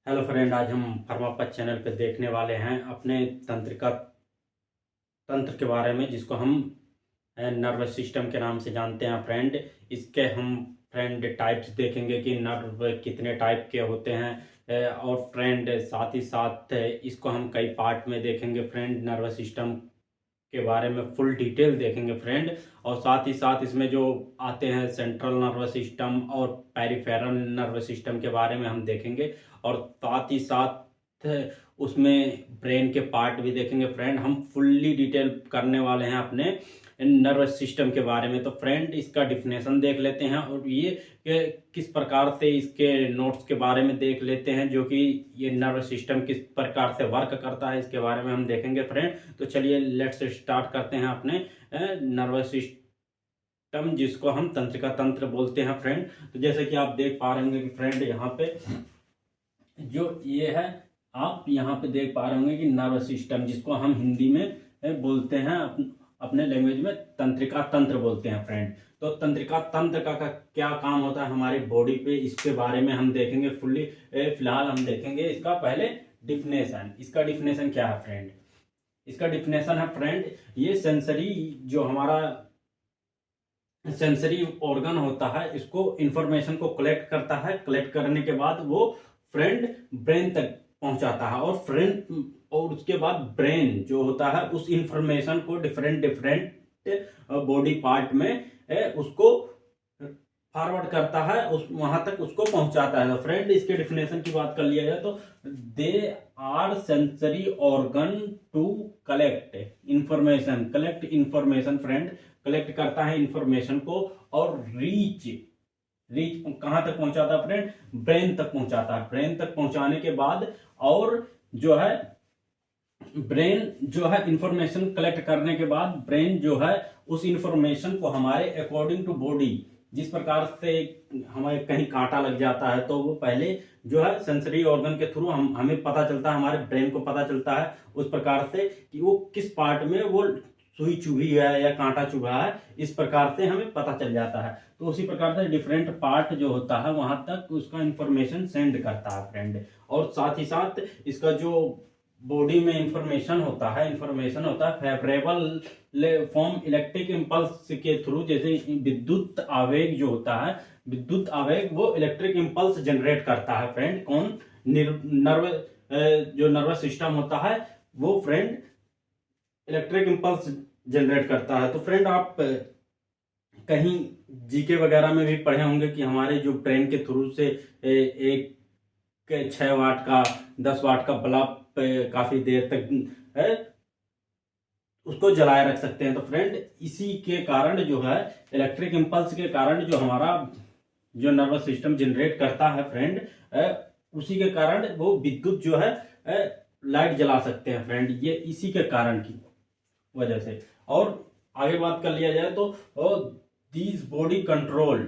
Hello friend, आज हम फर्मापत channel पे देखने वाले हैं अपने तंत्र के बारे में, जिसको हम नर्वस सिस्टम के नाम से जानते हैं फ्रेंड। इसके हम फ्रेंड टाइप्स देखेंगे कि नर्व कितने टाइप के होते हैं। और फ्रेंड साथ ही साथ इसको हम कई पार्ट में देखेंगे फ्रेंड। नर्वस सिस्टम के बारे में फुल डिटेल देखेंगे फ्रेंड। और साथ ही साथ इसमें जो आते हैं सेंट्रल नर्वस सिस्टम और पेरिफेरल नर्वस सिस्टम के बारे में हम देखेंगे। और साथ ही साथ उसमें ब्रेन के पार्ट भी देखेंगे फ्रेंड। हम फुल्ली डिटेल करने वाले हैं अपने नर्वस सिस्टम के बारे में। तो फ्रेंड इसका डिफिनेशन देख लेते हैं और ये किस प्रकार से इसके नोट्स के बारे में देख लेते हैं, जो कि ये नर्वस सिस्टम किस प्रकार से वर्क करता है इसके बारे में हम देखेंगे फ्रेंड। तो चलिए लेट्स स्टार्ट करते हैं अपने नर्वस सिस्टम, जिसको हम तंत्रिका तंत्र बोलते हैं फ्रेंड। तो जैसे कि आप देख पा रहे होंगे कि फ्रेंड यहाँ पे जो ये है, आप यहाँ पे देख पा रहे होंगे कि नर्वस सिस्टम, जिसको हम हिंदी में बोलते हैं अपने लैंग्वेज में तंत्रिका तंत्र बोलते हैं फ्रेंड। तो तंत्रिका तंत्र का क्या काम होता है हमारी बॉडी पे, इसके बारे में हम देखेंगे फुल्ली। फिलहाल हम देखेंगे इसका पहले डिफिनेशन। इसका डिफिनेशन क्या है फ्रेंड? इसका डिफिनेशन है फ्रेंड, ये सेंसरी जो हमारा सेंसरी ऑर्गन होता है, इसको इंफॉर्मेशन को कलेक्ट करता है। कलेक्ट करने के बाद वो फ्रेंड ब्रेन तक पहुंचाता है। और उसके बाद ब्रेन जो होता है उस इंफॉर्मेशन को डिफरेंट डिफरेंट बॉडी पार्ट में उसको फॉरवर्ड करता है, उस वहां तक उसको पहुंचाता है। तो फ्रेंड इसके डिफिनेशन की बात कर लिया जाए तो they are sensory organ to collect information friend. Collect करता है इंफॉर्मेशन को और रीच कहां तक पहुंचाता है फ्रेंड? ब्रेन तक पहुंचाता है। ब्रेन तक पहुंचाने के बाद और जो है ब्रेन जो है इंफॉर्मेशन कलेक्ट करने के बाद ब्रेन जो है उस इंफॉर्मेशन को हमारे अकॉर्डिंग टू बॉडी, जिस प्रकार से हमें कहीं कांटा लग जाता है तो वो पहले जो है सेंसरी ऑर्गन के थ्रू हमें पता चलता है, हमारे ब्रेन को पता चलता है उस प्रकार से कि वो किस पार्ट में वो सुई चुभी है या कांटा चुभा है, इस प्रकार से हमें पता चल जाता है। तो उसी प्रकार से डिफरेंट पार्ट जो होता है वहां तक उसका इंफॉर्मेशन सेंड करता है फ्रेंड। और साथ ही साथ इसका जो बॉडी में इंफॉर्मेशन होता है फेवरेबल फॉर्म इलेक्ट्रिक इम्पल्स के थ्रू। जैसे विद्युत आवेग जो होता है, विद्युत आवेग वो इलेक्ट्रिक इम्पल्स जनरेट करता है फ्रेंड। कौन? जो नर्वस सिस्टम होता है वो फ्रेंड इलेक्ट्रिक इम्पल्स जनरेट करता है। तो फ्रेंड आप कहीं जीके वगैरह में भी पढ़े होंगे कि हमारे जो ब्रेन के थ्रू से एक 6 वाट का 10 वाट का बल्ब काफी देर तक है उसको जलाए रख सकते हैं। तो फ्रेंड इसी के कारण जो है इलेक्ट्रिक इम्पल्स के कारण जो हमारा जो नर्वस सिस्टम जनरेट करता है फ्रेंड, उसी के कारण वो विद्युत जो है लाइट जला सकते हैं फ्रेंड। ये इसी के कारण की वजह से। और आगे बात कर लिया जाए तो दिस बॉडी कंट्रोल,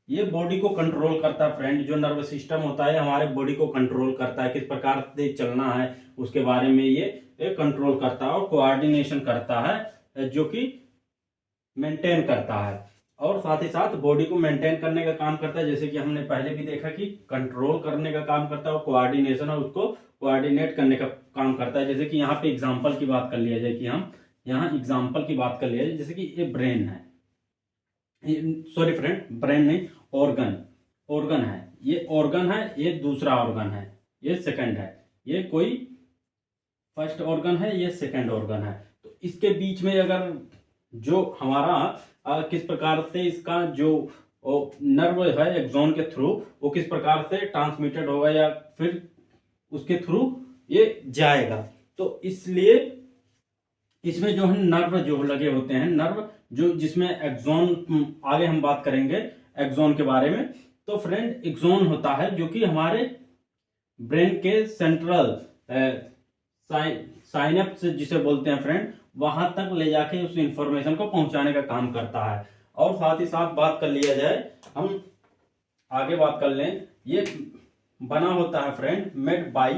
ये बॉडी को कंट्रोल करता है फ्रेंड। जो नर्वस सिस्टम होता है हमारे बॉडी को कंट्रोल करता है, किस प्रकार से चलना है उसके बारे में ये कंट्रोल करता है और कोऑर्डिनेशन करता है, जो कि मेंटेन करता है। और साथ ही साथ बॉडी को मेंटेन करने का काम करता है, जैसे कि हमने पहले भी देखा कि कंट्रोल करने का काम करता है और कोऑर्डिनेशन और उसको कोऑर्डिनेट करने का काम करता है। जैसे कि यहाँ पे एग्जांपल की बात कर लिया जाए कि हम यहाँ एग्जांपल की बात कर लिया जाए, जैसे कि ये ब्रेन है, सॉरी फ्रेंड ब्रेन नहीं, ऑर्गन है। ये ऑर्गन है, ये दूसरा ऑर्गन है, ये सेकंड है, ये कोई फर्स्ट ऑर्गन है, ये सेकंड ऑर्गन है। तो इसके बीच में अगर जो हमारा किस प्रकार से इसका जो नर्व है एक्सॉन के थ्रू वो किस प्रकार से ट्रांसमिटेड होगा या फिर उसके थ्रू ये जाएगा। तो इसलिए इसमें जो है नर्व जो लगे होते हैं, नर्व जो जिसमें एक्सॉन, आगे हम बात करेंगे एक्सॉन के बारे में। तो फ्रेंड एक्सॉन होता है जो कि हमारे ब्रेन के सेंट्रल साइनेप्स जिसे बोलते हैं फ्रेंड, वहां तक ले जाके उस इंफॉर्मेशन को पहुंचाने का काम करता है। और साथ ही साथ बात कर लिया जाए, हम आगे बात कर लें, ये बना होता है friend made by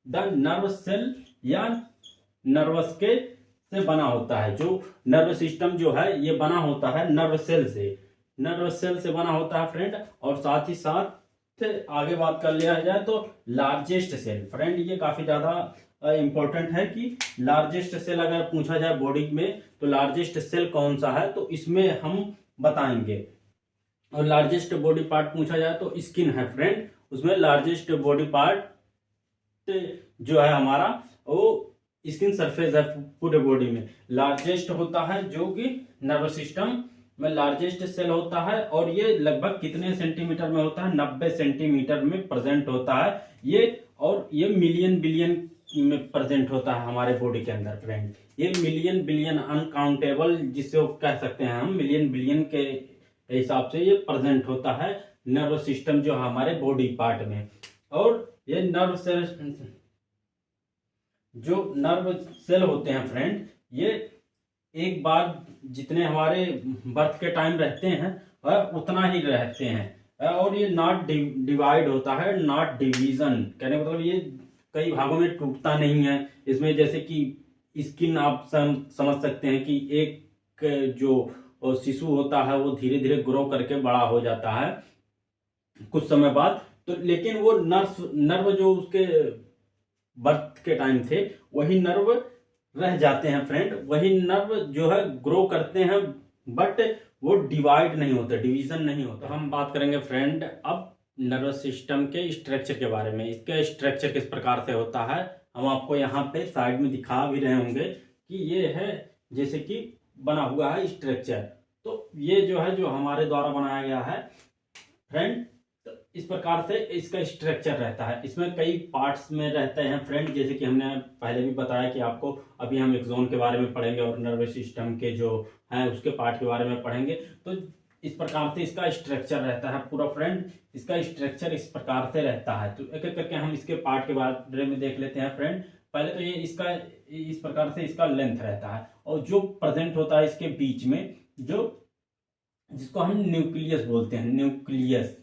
the nerve cell या नर्वस के से बना होता है। जो नर्व सिस्टम जो है ये बना होता है नर्व सेल से बना होता है फ्रेंड। और साथ ही साथ से आगे बात कर लिया जाए तो लार्जेस्ट सेल फ्रेंड, ये काफी ज्यादा इंपॉर्टेंट है कि लार्जेस्ट सेल अगर पूछा जाए बॉडी में तो लार्जेस्ट सेल कौन सा है, तो इसमें हम बताएंगे। और लार्जेस्ट बॉडी पार्ट पूछा जाए तो स्किन है फ्रेंड, उसमें लार्जेस्ट बॉडी पार्ट जो है हमारा वो स्किन सरफेस है पूरे बॉडी में। लार्जेस्ट होता है जो कि नर्वस सिस्टम में लार्जेस्ट सेल होता है, और ये लगभग कितने सेंटीमीटर में होता है, 90 सेंटीमीटर में प्रेजेंट होता है ये, और ये मिलियन बिलियन में प्रेजेंट होता है हमारे बॉडी के अंदर फ्रेंड। ये मिलियन बिलियन अनकाउंटेबल जिसे कह सकते हैं हम, मिलियन बिलियन के हिसाब से ये प्रेजेंट होता है नर्वस सिस्टम जो हमारे बॉडी पार्ट में। और ये नर्व सेल जो नर्व सेल होते हैं फ्रेंड, ये एक बार जितने हमारे बर्थ के टाइम रहते हैं उतना ही रहते हैं, और ये नॉट डिवाइड होता है, नॉट डिवीजन। कहने का मतलब ये कई भागों में टूटता नहीं है। इसमें जैसे कि स्किन आप समझ सकते हैं कि एक जो शिशु होता है वो धीरे धीरे ग्रो करके बड़ा हो जाता है कुछ समय बाद, तो लेकिन वो नर्व जो उसके बर्थ के टाइम थे वही नर्व रह जाते हैं फ्रेंड, वही नर्व जो है ग्रो करते हैं, बट वो डिवाइड नहीं होता, डिवीजन नहीं होता। हम बात करेंगे फ्रेंड अब नर्वस सिस्टम के स्ट्रक्चर के बारे में। इसका स्ट्रक्चर किस प्रकार से होता है हम आपको यहाँ पे साइड में दिखा भी रहे होंगे कि ये है जैसे कि बना हुआ है स्ट्रक्चर। तो ये जो है जो हमारे द्वारा बनाया गया है फ्रेंड, तो इस प्रकार से इसका स्ट्रक्चर रहता है। इसमें कई पार्ट्स में रहते हैं फ्रेंड, जैसे कि हमने पहले भी बताया कि आपको अभी हम एक्सोन के बारे में पढ़ेंगे और नर्वस सिस्टम के जो हैं उसके पार्ट के बारे में पढ़ेंगे। तो इस प्रकार से इसका स्ट्रक्चर रहता है पूरा फ्रेंड, इसका स्ट्रक्चर इस प्रकार से रहता है। तो एक एक करके हम इसके पार्ट के बारे में देख लेते हैं फ्रेंड। पहले तो ये इसका इस प्रकार से इसका लेंथ रहता है, और जो प्रेजेंट होता है इसके बीच में जो जिसको हम न्यूक्लियस बोलते हैं, न्यूक्लियस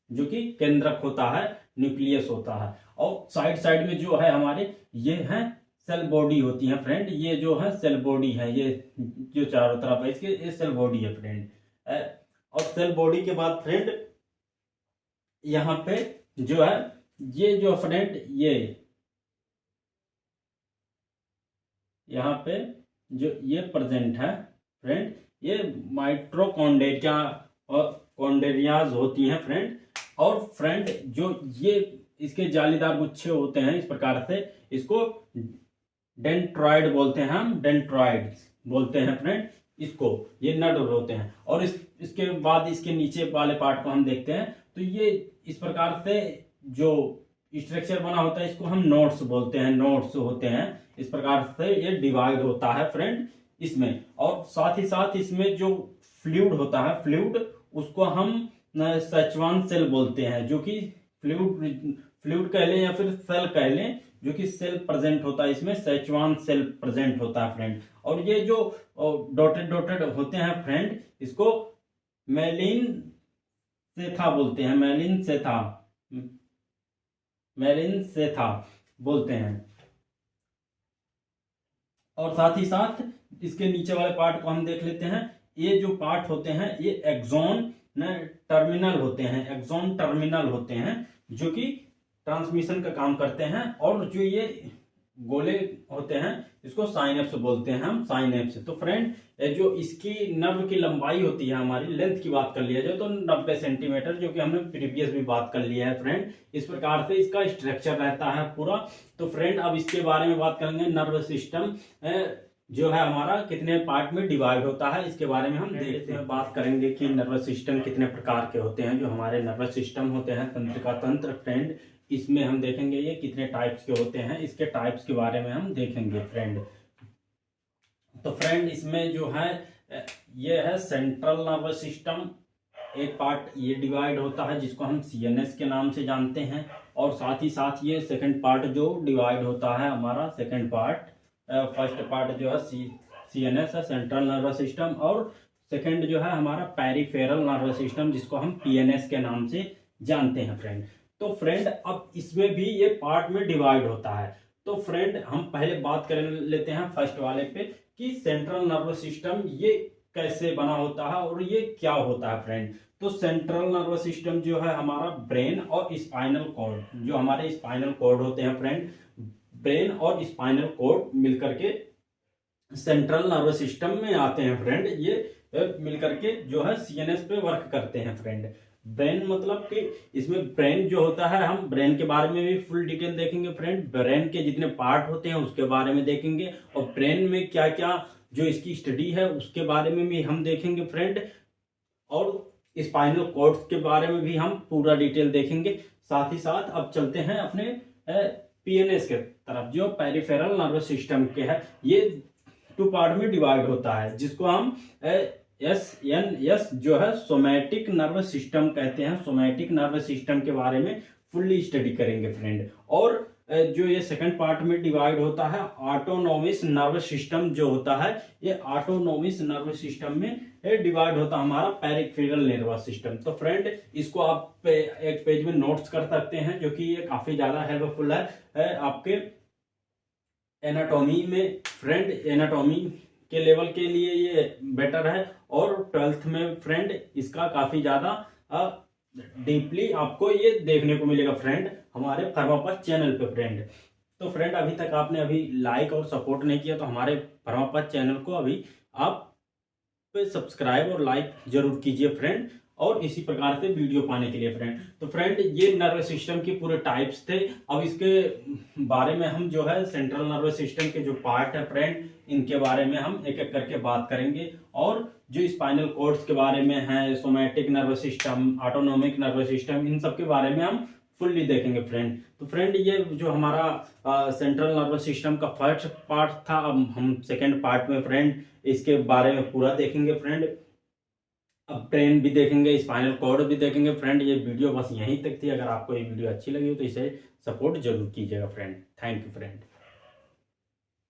जो कि केंद्रक होता है, न्यूक्लियस होता है। और साइड साइड में जो है हमारे ये हैं सेल बॉडी होती है फ्रेंड, ये जो है सेल बॉडी है, ये जो चारों तरफ है इसके ये सेल बॉडी है फ्रेंड। और सेल बॉडी के बाद फ्रेंड यहाँ पे जो है ये जो फ्रेंड ये यहाँ पे जो ये प्रेजेंट है फ्रेंड, ये माइट्रोकॉन्ड्रिया और कॉन्ड्रियाज होती हैं फ्रेंड। और फ्रेंड जो ये इसके जालीदार गुच्छे होते हैं इस प्रकार से, इसको डेंट्रॉइड बोलते हैं हम, डेंट्रॉइड बोलते हैं फ्रेंड इसको, ये नर्व होते हैं। और इसके बाद इसके नीचे वाले पार्ट को हम देखते हैं तो ये इस प्रकार से जो स्ट्रक्चर बना होता है इसको हम नोड्स बोलते हैं, नोड्स होते हैं। इस प्रकार से ये डिवाइड होता है फ्रेंड इसमें। और साथ ही साथ इसमें जो फ्लूइड होता है, फ्लूइड उसको हम सेचुआन सेल बोलते हैं, जो कि फ्लूइड कह लें या फिर सेल कह लें, जो कि सेल प्रेजेंट होता है इसमें, सेचुआन सेल प्रेजेंट होता है फ्रेंड। और ये जो डॉटेड डॉटेड होते हैं फ्रेंड इसको मेलिन सेथा बोलते हैं, मेलिन सेथा बोलते हैं। और साथ ही साथ इसके नीचे वाले पार्ट को हम देख लेते हैं। ये जो पार्ट होते हैं ये एक्सोन टर्मिनल होते हैं, एक्सोन टर्मिनल होते हैं जो कि ट्रांसमिशन का काम करते हैं। और जो ये गोले होते हैं इसको साइनेप्स बोलते हैं हम, साइनेप्स। तो फ्रेंड जो इसकी नर्व की लंबाई होती है, हमारी लेंथ की बात कर लिया जाए तो 90 सेंटीमीटर, जो कि हमने प्रीवियस भी बात कर लिया है फ्रेंड। इस प्रकार से इसका स्ट्रक्चर रहता है पूरा। तो फ्रेंड अब इसके बारे में बात करेंगे, नर्व सिस्टम जो है हमारा कितने पार्ट में डिवाइड होता है इसके बारे में हम देखते हैं। बात करेंगे कि नर्वस सिस्टम कितने प्रकार के होते हैं। जो हमारे नर्वस सिस्टम होते हैं, तंत्रिका तंत्र फ्रेंड, इसमें हम देखेंगे ये कितने टाइप्स के होते हैं, इसके टाइप्स के बारे में हम देखेंगे फ्रेंड। तो फ्रेंड इसमें जो है ये है सेंट्रल नर्वस सिस्टम, एक पार्ट ये डिवाइड होता है जिसको हम सीएनएस के नाम से जानते हैं। और साथ ही साथ ये सेकंड पार्ट जो डिवाइड होता है हमारा, सेकंड पार्ट, फर्स्ट पार्ट जो है सीएनएस है, सेंट्रल नर्वस सिस्टम, और सेकंड जो है हमारा पेरिफेरल नर्वस सिस्टम जिसको हम पीएनएस के नाम से जानते हैं फ्रेंड। तो फ्रेंड अब इसमें भी ये पार्ट में डिवाइड होता है। तो फ्रेंड हम पहले बात कर लेते हैं फर्स्ट वाले पे कि सेंट्रल नर्वस सिस्टम ये कैसे बना होता है और ये क्या होता है फ्रेंड। तो सेंट्रल नर्वस सिस्टम जो है हमारा ब्रेन और स्पाइनल कॉर्ड, जो हमारे स्पाइनल कॉर्ड होते हैं फ्रेंड, ब्रेन और स्पाइनल कॉर्ड मिलकर के सेंट्रल नर्वस सिस्टम में आते हैं फ्रेंड। ये मिलकर के जो है सीएनएस पे वर्क करते हैं फ्रेंड। ब्रेन मतलब कि इसमें ब्रेन जो होता है, हम ब्रेन के बारे में भी फुल डिटेल देखेंगे फ्रेंड। ब्रेन के जितने पार्ट होते हैं उसके बारे में देखेंगे, और ब्रेन में क्या क्या जो इसकी स्टडी है उसके बारे में भी हम देखेंगे फ्रेंड। और स्पाइनल कॉर्ड के बारे में भी हम पूरा डिटेल देखेंगे। साथ ही साथ अब चलते हैं अपने पीएनएस के तरफ, जो पेरिफेरल नर्वस सिस्टम के है। ये 2 पार्ट में डिवाइड होता है, जिसको हम एस जो है सोमैटिक नर्वस सिस्टम कहते हैं। सोमैटिक नर्वस सिस्टम के बारे में फुल्ली स्टडी करेंगे फ्रेंड। और जो ये सेकंड पार्ट में डिवाइड होता है ऑटोनोमिक नर्वस सिस्टम जो होता है, ये ऑटोनोमिक नर्वस सिस्टम में डिवाइड होता है हमारा पेरिफेरल नर्वस सिस्टम। तो फ्रेंड इसको आप एक पेज में नोट्स कर सकते हैं, जो कि ये काफी ज्यादा हेल्पफुल है आपके एनाटॉमी में फ्रेंड। एनाटॉमी के लेवल के लिए ये बेटर है, और 12th में फ्रेंड इसका काफी ज्यादा डीपली आपको ये देखने को मिलेगा फ्रेंड हमारे फर्मापथ चैनल पे फ्रेंड। तो फ्रेंड अभी तक आपने अभी लाइक और सपोर्ट नहीं किया, तो हमारे फर्मापथ चैनल को अभी आप सब्सक्राइब और लाइक जरूर कीजिए फ्रेंड, और इसी प्रकार से वीडियो पाने के लिए फ्रेंड। तो फ्रेंड ये नर्वस सिस्टम के पूरे टाइप्स थे। अब इसके बारे में हम जो है सेंट्रल नर्वस सिस्टम के जो पार्ट है फ्रेंड, इनके बारे में हम एक एक करके बात करेंगे। और जो स्पाइनल कॉर्ड्स के बारे में है, somatic nervous system, autonomic nervous system, इन सब के बारे में हम फुल्ली देखेंगे फ्रेंड। तो फ्रेंड ये जो हमारा सेंट्रल नर्वस सिस्टम का फर्स्ट पार्ट था, अब हम सेकेंड पार्ट में फ्रेंड इसके बारे में पूरा देखेंगे फ्रेंड। अब ब्रेन भी देखेंगे, स्पाइनल कॉर्ड भी देखेंगे फ्रेंड। ये वीडियो बस यहीं तक थी। अगर आपको ये वीडियो अच्छी लगी हो तो इसे सपोर्ट जरूर कीजिएगा फ्रेंड। Thank you friend.